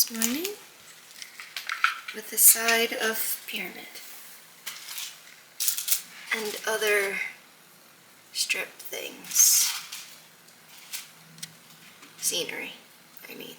this morning with a side of pyramid and other strip things. Scenery, I mean.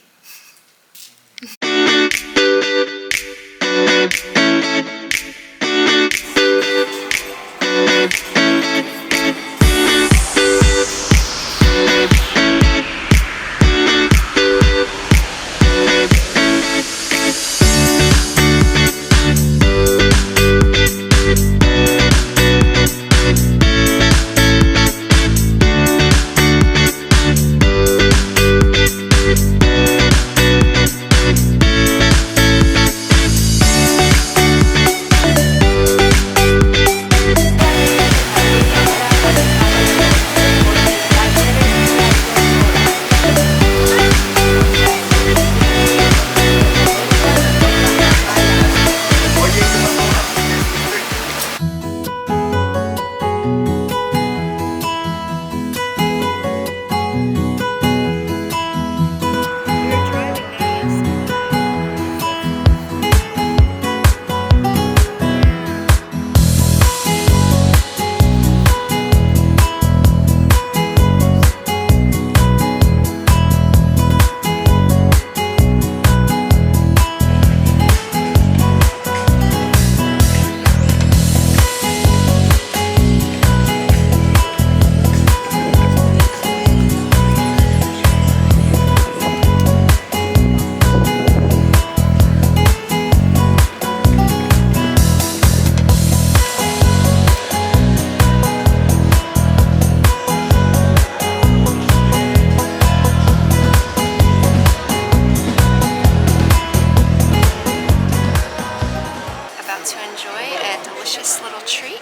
Delicious little treat.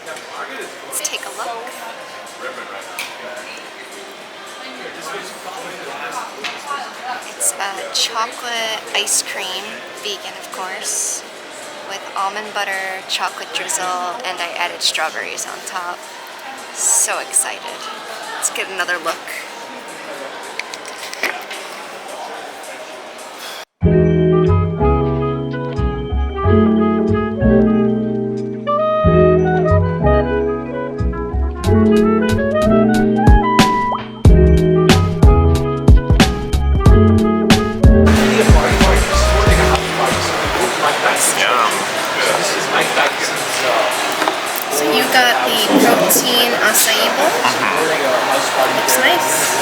Let's take a look. It's a chocolate ice cream, vegan of course, with almond butter, chocolate drizzle, and I added strawberries on top. So excited. Let's get another look. So you got the protein acai bowl. Looks nice.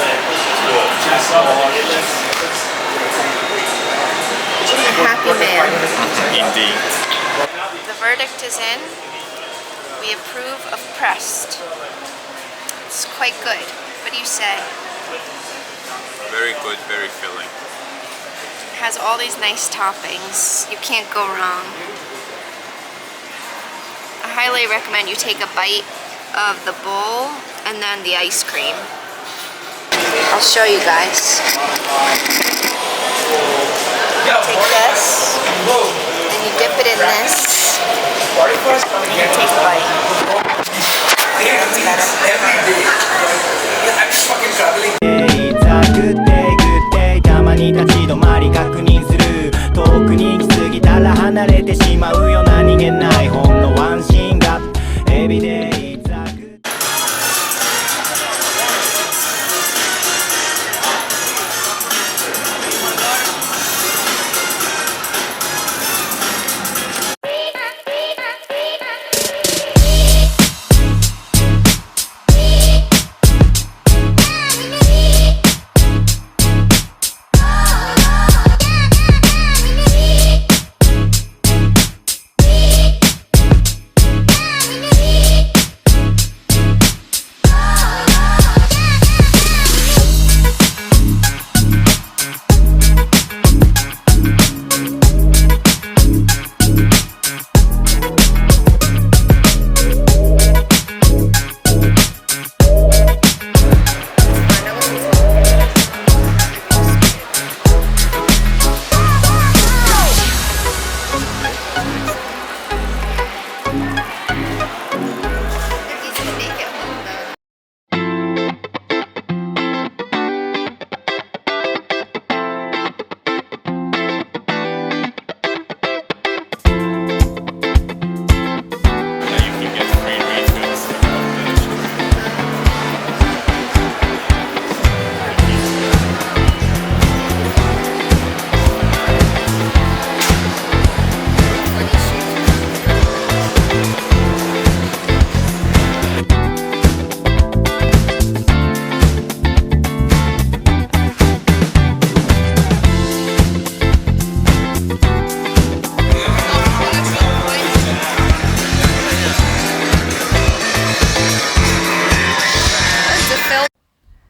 A happy man. Indeed. The verdict is in. We approve of pressed. It's quite good. What do you say? Very good, very filling. It has all these nice toppings. You can't go wrong. I highly recommend you take a bite of the bowl and then the ice cream. I'll show you guys. Take this, and you dip it in this, and you take a bite. That's better. It's a good day たまに立ち止まり確認する遠くに行き過ぎたら離れてしまうよ何気ないほんのワンシーンが Every day it's a good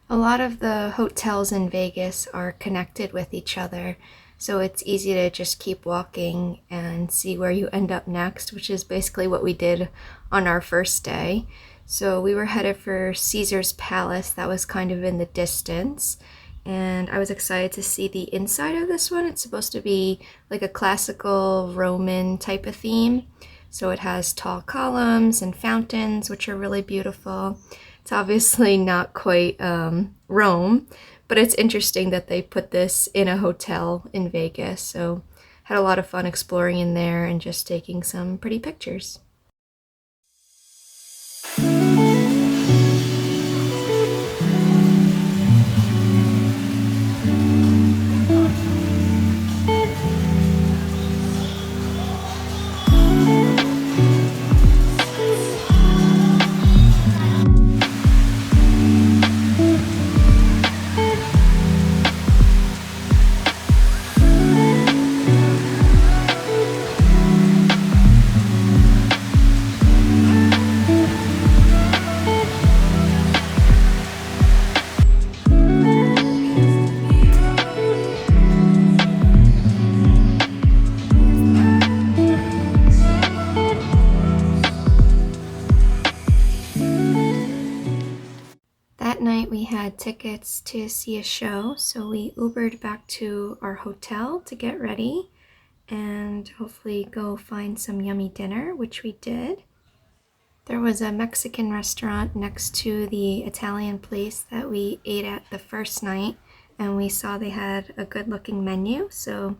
A lot of the hotels in Vegas are connected with each other, so it's easy to just keep walking and see where you end up next, which is basically what we did on our first day. So we were headed for Caesar's Palace, that was kind of in the distance, and I was excited to see the inside of this one. It's supposed to be like a classical Roman type of theme, so it has tall columns and fountains, which are really beautiful. It's obviously not quite Rome, but it's interesting that they put this in a hotel in Vegas. So had a lot of fun exploring in there and just taking some pretty pictures. That night we had tickets to see a show, so we Ubered back to our hotel to get ready and hopefully go find some yummy dinner, which we did. There was a Mexican restaurant next to the Italian place that we ate at the first night, and we saw they had a good looking menu, so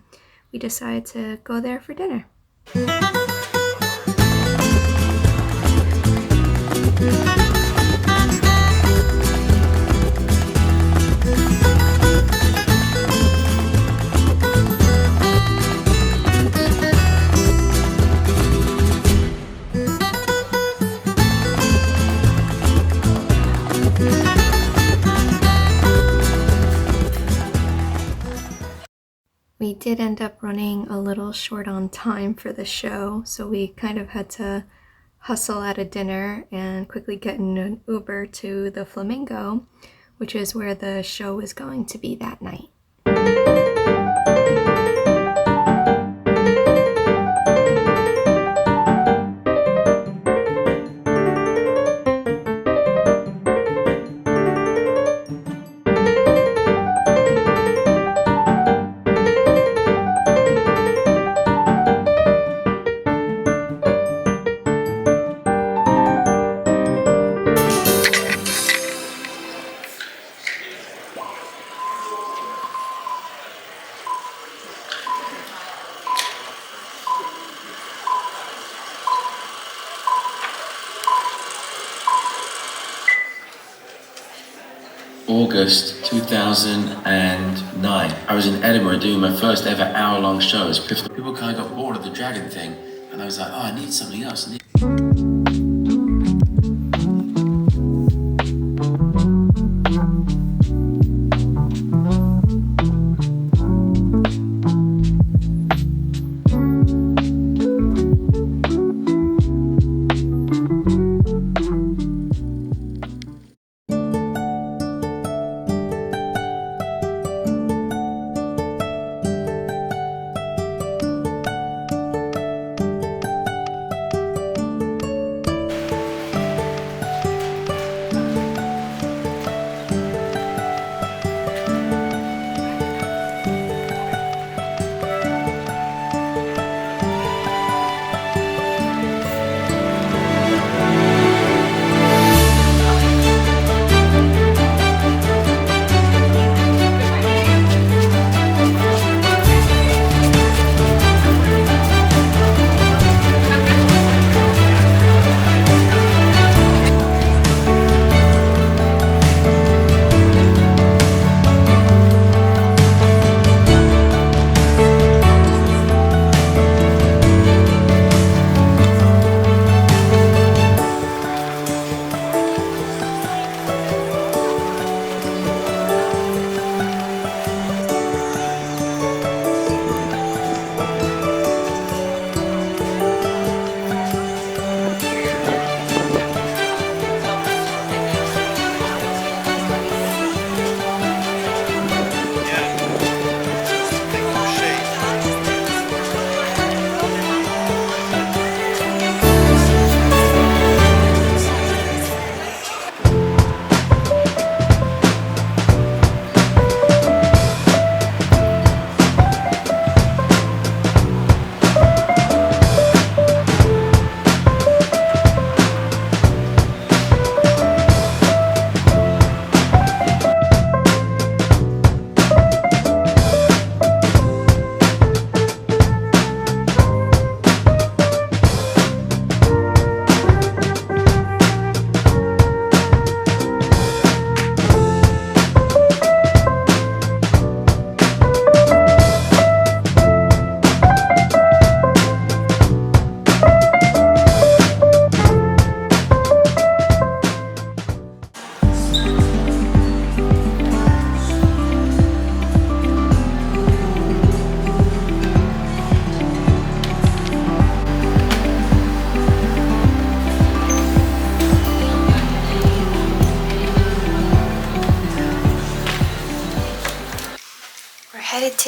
we decided to go there for dinner. We did end up running a little short on time for the show, so we kind of had to hustle out of dinner and quickly get in an Uber to the Flamingo, which is where the show was going to be that night. August 2009. I was in Edinburgh doing my first ever hour-long show as Piff. People kind of got bored of the dragon thing, and I was like, oh, I need something else.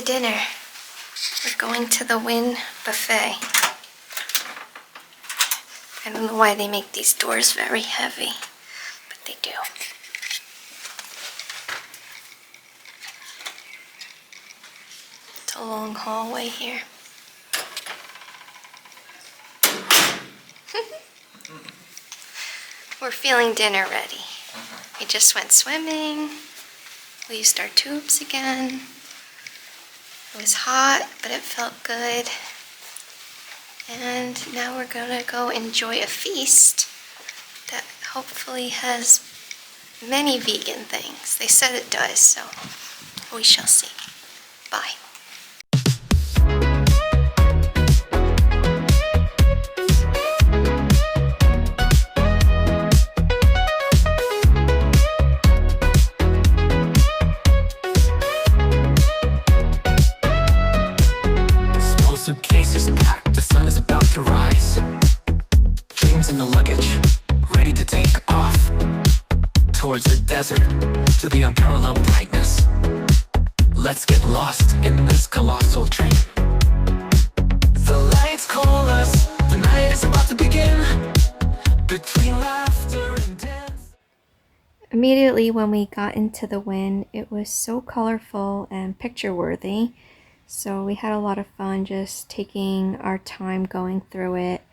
dinner. We're going to the Wynn buffet. I don't know why they make these doors very heavy, but they do. It's a long hallway here. We're feeling dinner ready. We just went swimming. We used our tubes again. It was hot, but it felt good. And now we're gonna go enjoy a feast that hopefully has many vegan things. They said it does, so we shall see. Bye. Suitcases packed, the sun is about to rise. Dreams in the luggage, ready to take off. Towards the desert, to the unparalleled brightness. Let's get lost in this colossal train. The lights call us, the night is about to begin. Between laughter and dance. Immediately when we got into the Wynn, it was so colorful and picture-worthy. So we had a lot of fun just taking our time going through it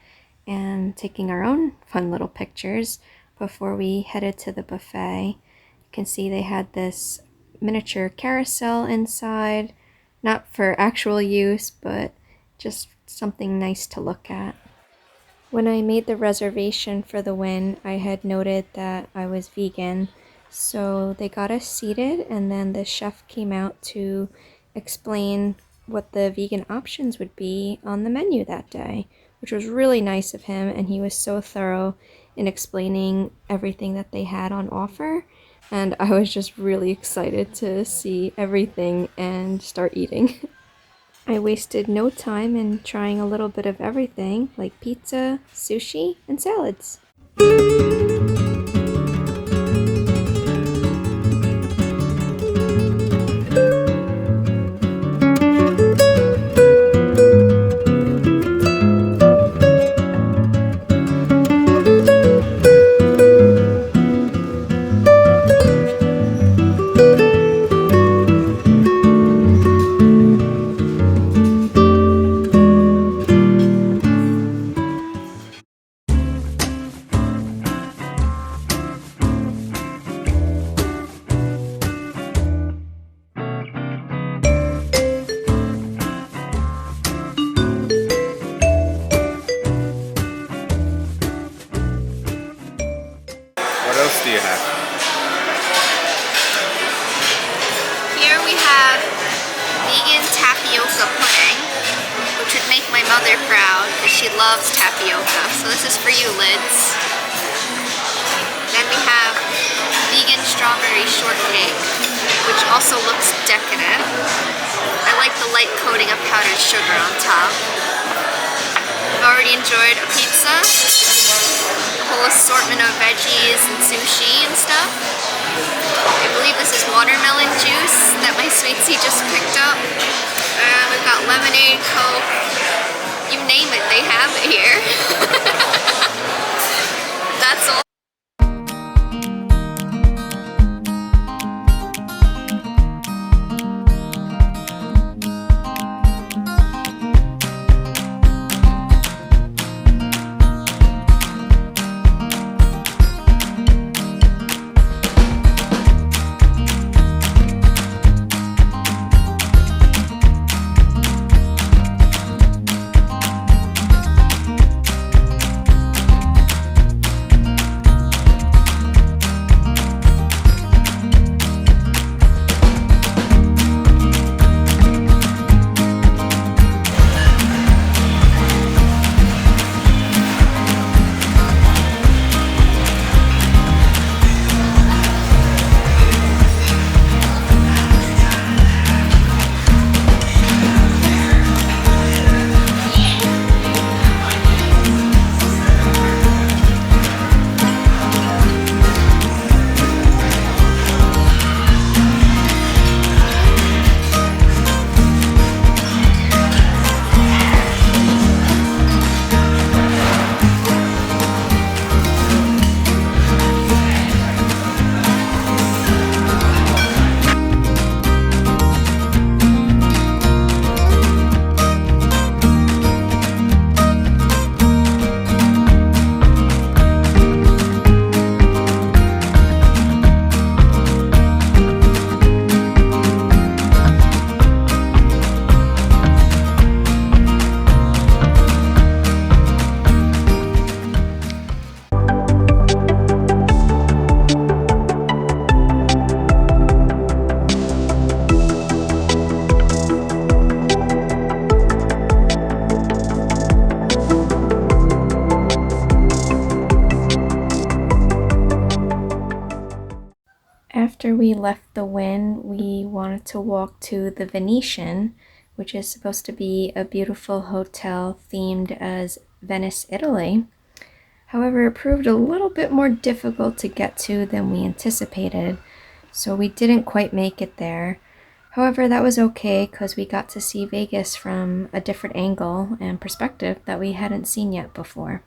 and taking our own fun little pictures before we headed to the buffet. You can see they had this miniature carousel inside, not for actual use, but just something nice to look at. When I made the reservation for the Wynn, I had noted that I was vegan, so they got us seated and then the chef came out to explain what the vegan options would be on the menu that day, which was really nice of him, and he was so thorough in explaining everything that they had on offer, and I was just really excited to see everything and start eating. I wasted no time in trying a little bit of everything, like pizza, sushi, and salads. What else do you have? Here we have vegan tapioca pudding, which would make my mother proud because she loves tapioca. So this is for you, Lids. Then we have vegan strawberry shortcake, which also looks decadent. I like the light coating of powdered sugar on top. I've already enjoyed a pizza, a whole assortment of veggies and sushi and stuff. I believe this is watermelon juice that my sweetie just picked up. And we've got lemonade, Coke, you name it, they have it here. That's all. we left the Wynn, we wanted to walk to the Venetian, which is supposed to be a beautiful hotel themed as Venice, Italy. However, it proved a little bit more difficult to get to than we anticipated, so we didn't quite make it there. However, that was okay because we got to see Vegas from a different angle and perspective that we hadn't seen yet before.